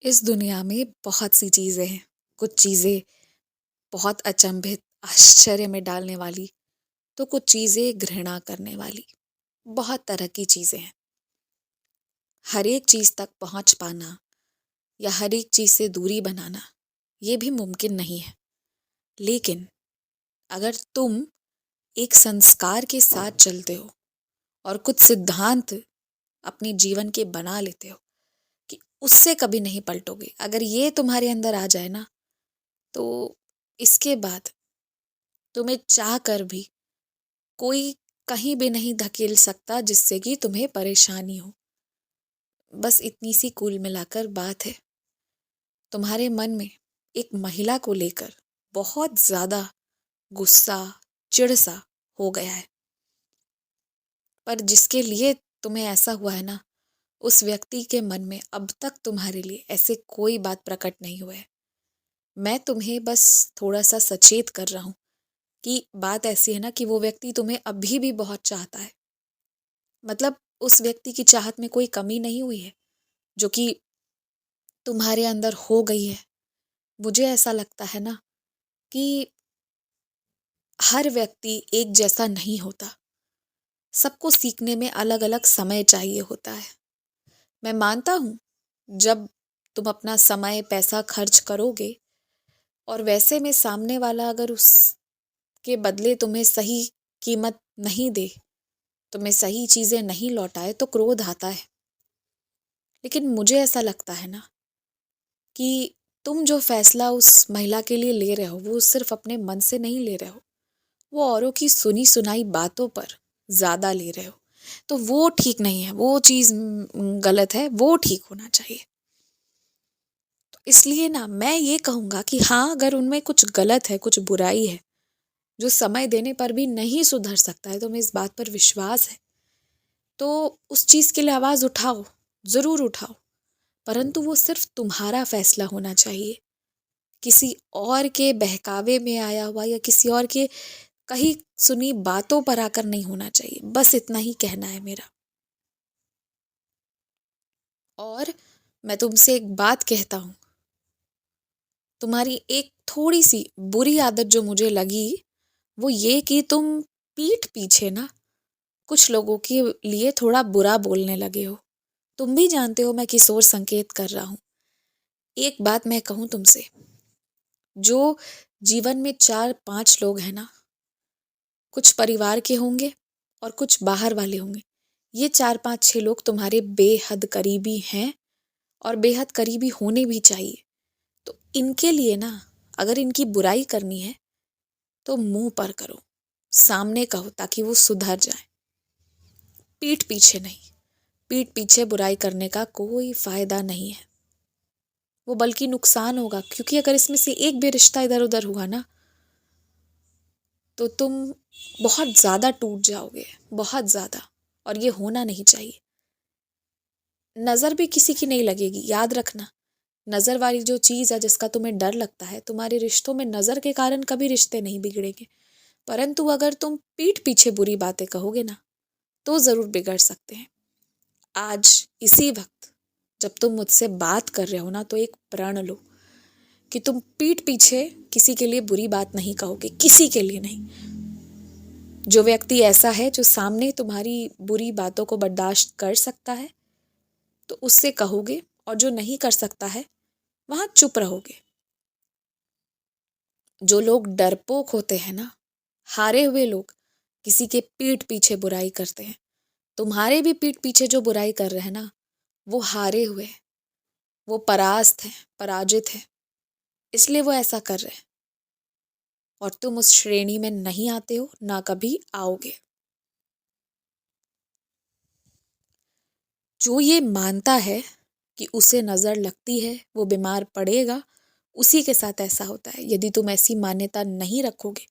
इस दुनिया में बहुत सी चीज़ें हैं। कुछ चीज़ें बहुत अचंभित, आश्चर्य में डालने वाली, तो कुछ चीज़ें घृणा करने वाली। बहुत तरह की चीज़ें हैं। हर एक चीज़ तक पहुँच पाना या हर एक चीज़ से दूरी बनाना, ये भी मुमकिन नहीं है। लेकिन अगर तुम एक संस्कार के साथ चलते हो और कुछ सिद्धांत अपने जीवन के बना लेते हो कि उससे कभी नहीं पलटोगे, अगर ये तुम्हारे अंदर आ जाए ना, तो इसके बाद तुम्हें चाह कर भी कोई कहीं भी नहीं धकेल सकता जिससे कि तुम्हें परेशानी हो। बस इतनी सी कुल मिलाकर बात है। तुम्हारे मन में एक महिला को लेकर बहुत ज़्यादा गुस्सा, चिढ़ सा हो गया है। पर जिसके लिए तुम्हें ऐसा हुआ है ना, उस व्यक्ति के मन में अब तक तुम्हारे लिए ऐसे कोई बात प्रकट नहीं हुआ है। मैं तुम्हें बस थोड़ा सा सचेत कर रहा हूँ कि बात ऐसी है ना कि वो व्यक्ति तुम्हें अभी भी बहुत चाहता है। मतलब उस व्यक्ति की चाहत में कोई कमी नहीं हुई है जो कि तुम्हारे अंदर हो गई है। मुझे ऐसा लगता है ना कि हर व्यक्ति एक जैसा नहीं होता। सबको सीखने में अलग अलग समय चाहिए होता है। मैं मानता हूँ, जब तुम अपना समय पैसा खर्च करोगे और वैसे में सामने वाला अगर उसके बदले तुम्हें सही कीमत नहीं दे, तुम्हें सही चीज़ें नहीं लौटाए, तो क्रोध आता है। लेकिन मुझे ऐसा लगता है ना कि तुम जो फैसला उस महिला के लिए ले रहे हो, वो सिर्फ अपने मन से नहीं ले रहे हो, वो औरों की सुनी सुनाई बातों पर ज़्यादा ले रहे हो। तो वो ठीक नहीं है, वो चीज़ गलत है, वो ठीक होना चाहिए। तो इसलिए ना मैं ये कहूँगा कि हाँ, अगर उनमें कुछ गलत है, कुछ बुराई है, जो समय देने पर भी नहीं सुधर सकता है, तुम्हें इस बात पर विश्वास है, तो उस चीज़ के लिए आवाज़ उठाओ, ज़रूर उठाओ। परंतु वो सिर्फ तुम्हारा फैसला होना चाहिए। किसी और के बहकावे में आया हुआ या किसी और के कहीं सुनी बातों पर आकर नहीं होना चाहिए। बस इतना ही कहना है मेरा। और मैं तुमसे एक बात कहता हूँ, तुम्हारी एक थोड़ी सी बुरी आदत जो मुझे लगी, वो ये कि तुम पीठ पीछे ना कुछ लोगों के लिए थोड़ा बुरा बोलने लगे हो। तुम भी जानते हो मैं किस ओर संकेत कर रहा हूँ। एक बात मैं कहूँ तुमसे, जो जीवन में 4-5 लोग हैं ना, कुछ परिवार के होंगे और कुछ बाहर वाले होंगे। ये 4-5-6 लोग तुम्हारे बेहद करीबी हैं और बेहद करीबी होने भी चाहिए। तो इनके लिए ना, अगर इनकी बुराई करनी है तो मुंह पर करो, सामने कहो, ताकि वो सुधर जाए। पीठ पीछे नहीं। पीठ पीछे बुराई करने का कोई फायदा नहीं है, वो बल्कि नुकसान होगा। क्योंकि अगर इसमें से एक भी रिश्ता इधर उधर हुआ ना, तो तुम बहुत ज़्यादा टूट जाओगे, बहुत ज़्यादा। और ये होना नहीं चाहिए। नज़र भी किसी की नहीं लगेगी, याद रखना। नज़र वाली जो चीज़ है, जिसका तुम्हें डर लगता है, तुम्हारे रिश्तों में नज़र के कारण कभी रिश्ते नहीं बिगड़ेंगे। परंतु अगर तुम पीठ पीछे बुरी बातें कहोगे ना, तो ज़रूर बिगड़ सकते हैं। आज इसी वक्त जब तुम मुझसे बात कर रहे हो ना, तो एक प्रण लो कि तुम पीठ पीछे किसी के लिए बुरी बात नहीं कहोगे, किसी के लिए नहीं। जो व्यक्ति ऐसा है जो सामने तुम्हारी बुरी बातों को बर्दाश्त कर सकता है, तो उससे कहोगे, और जो नहीं कर सकता है, वहां चुप रहोगे। जो लोग डरपोक होते हैं ना, हारे हुए लोग, किसी के पीठ पीछे बुराई करते हैं। तुम्हारे भी पीठ पीछे जो बुराई कर रहे हैं ना, वो हारे हुए हैं, वो परास्त हैं, पराजित हैं, इसलिए वो ऐसा कर रहे हैं। और तुम उस श्रेणी में नहीं आते हो, ना कभी आओगे। जो ये मानता है कि उसे नज़र लगती है, वो बीमार पड़ेगा, उसी के साथ ऐसा होता है। यदि तुम ऐसी मान्यता नहीं रखोगे,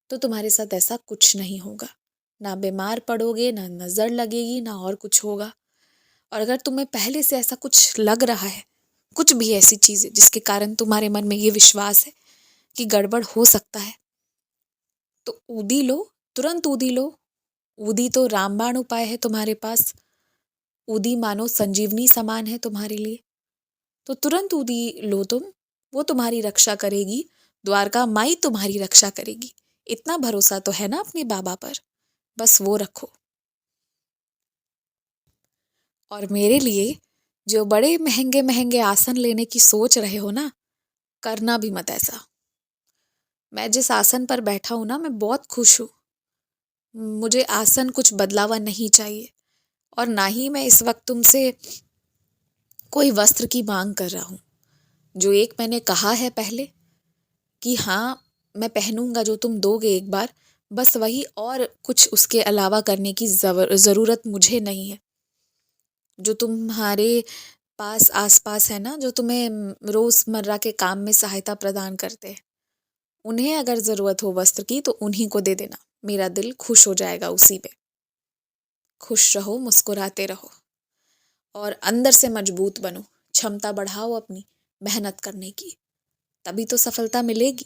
तो तुम्हारे साथ ऐसा कुछ नहीं होगा। ना बीमार पड़ोगे, ना नज़र लगेगी, ना और कुछ होगा। और अगर तुम्हें पहले से ऐसा कुछ लग रहा है, कुछ भी ऐसी चीज़ें जिसके कारण तुम्हारे मन में ये विश्वास है कि गड़बड़ हो सकता है, तो ऊदी लो, तुरंत ऊदी लो। ऊदी तो रामबाण उपाय है तुम्हारे पास। ऊदी मानो संजीवनी समान है तुम्हारे लिए। तो तुरंत उदी लो तुम, वो तुम्हारी रक्षा करेगी, द्वारका माई तुम्हारी रक्षा करेगी। इतना भरोसा तो है ना अपने बाबा पर, बस वो रखो। और मेरे लिए जो बड़े महंगे महंगे आसन लेने की सोच रहे हो ना, करना भी मत ऐसा। मैं जिस आसन पर बैठा हूं ना, मैं बहुत खुश हूं। मुझे आसन कुछ बदलावा नहीं चाहिए, और ना ही मैं इस वक्त तुमसे कोई वस्त्र की मांग कर रहा हूं। जो एक मैंने कहा है पहले कि हाँ, मैं पहनूंगा जो तुम दोगे एक बार, बस वही, और कुछ उसके अलावा करने की ज़रूरत मुझे नहीं है। जो तुम्हारे पास आसपास है ना, जो तुम्हें रोज़मर्रा के काम में सहायता प्रदान करते हैं, उन्हें अगर ज़रूरत हो वस्त्र की तो उन्हीं को दे देना। मेरा दिल खुश हो जाएगा उसी पे। खुश रहो, मुस्कुराते रहो, और अंदर से मजबूत बनो। क्षमता बढ़ाओ अपनी मेहनत करने की, तभी तो सफलता मिलेगी।